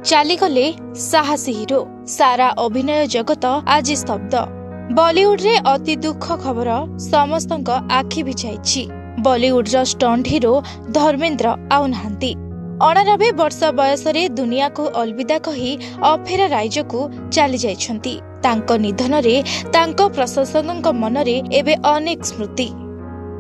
चालीगले साहसी हिरो सारा अभिनय जगत आज स्तब्ध। बॉलीवुड रे अति दुख खबर समस्त आखि बिछाई। बॉलीवुड स्टंट हिरो धर्मेंद्र आउ नाहांती। 89 वर्ष बयस दुनिया को अलविदा कही अफेरा राइज को चली जाइछंती। तांको निधन रे तांको प्रशंसकक मनरे एबे अनेक स्मृति।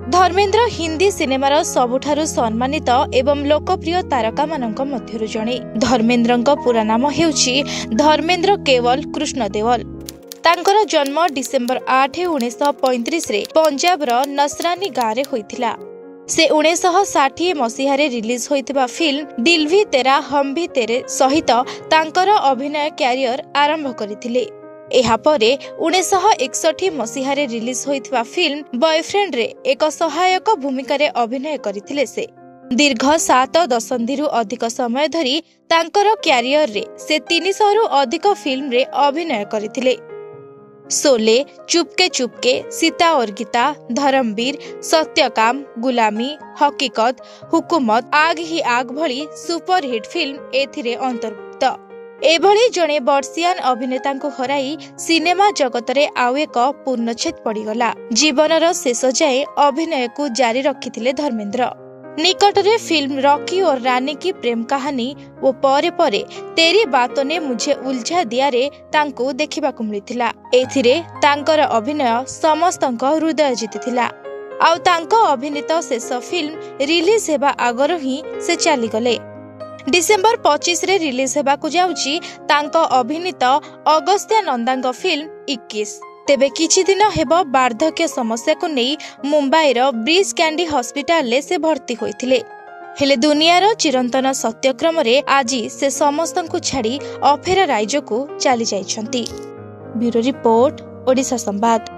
धर्मेंद्र हिंदी सिनेमार सबुठारु सम्मानित एवं लोकप्रिय तारका मानक मध्यरु जणे। धर्मेंद्रଙ୍କ पूरा नाम हेउछि धर्मेंद्र केवल कृष्ण देवल। तांकर जन्म डिसेंबर 8 1935 रे पंजाब रो नसरानी गाँव रे होइथिला। से 1960 मसीह रे रिलीज होइतिबा फिल्म दिल भी तेरा हम भी तेरे सहित तांकर अभिनय कैरियर आरंभ करिथिले। एहा परे 1961 मसीह रे रिलीज होइतिबा फिल्म बॉयफ्रेंड रे एक सहायक भूमिका रे अभिनय करिथिले। से दीर्घ 7 दशंधिरु अधिक समय धरी तांकर कैरियर रे से 300 रु अधिक फिल्म रे अभिनय करिथिले। शोले, चुपके चुपके, सीता और गीता, धर्मवीर, सत्यकाम, गुलामी, हकीकत, हुकूमत, आग ही आग भली सुपरहिट फिल्म एथिरे अंतर्भुक्त। एभली जणे वर्षियान अभिनेता को हराई सिनेमा जगत रे आउ एक पूर्णछेद पड़ीगला। जीवनर शेष जाए अभिनय को जारी रखिथिले धर्मेंद्र। निकटरे फिल्म रॉकी और रानी की प्रेम कहानी वो परे परे तेरी बातों ने मुझे उलझा दिया रे तांको देखिबाकु मिलिथिला। एथिरे तांकर अभिनय समस्तक हृदय जीतिथिला। आउ तांको अभिनीत शेष फिल्म रिलीज हेबा आगर ही से चली गले। डिसेंबर 25 रे रिलीज हेबाकु जाउची तांको अभिनीत अगस्त्य नंदांग फिल्म 21। तेबे किछि दिन हेबो वार्धक्य समस्या को नहीं मुंबई रो ब्रिज कैंडी हॉस्पिटल ले से भर्ती होइथिले। हेले दुनियार चिरंतन सत्यक्रम रे आजी से समस्तन को छाड़ी अफेरा राइज को चली जाइछंती। ब्यूरो रिपोर्ट, ओडिशा संवाद।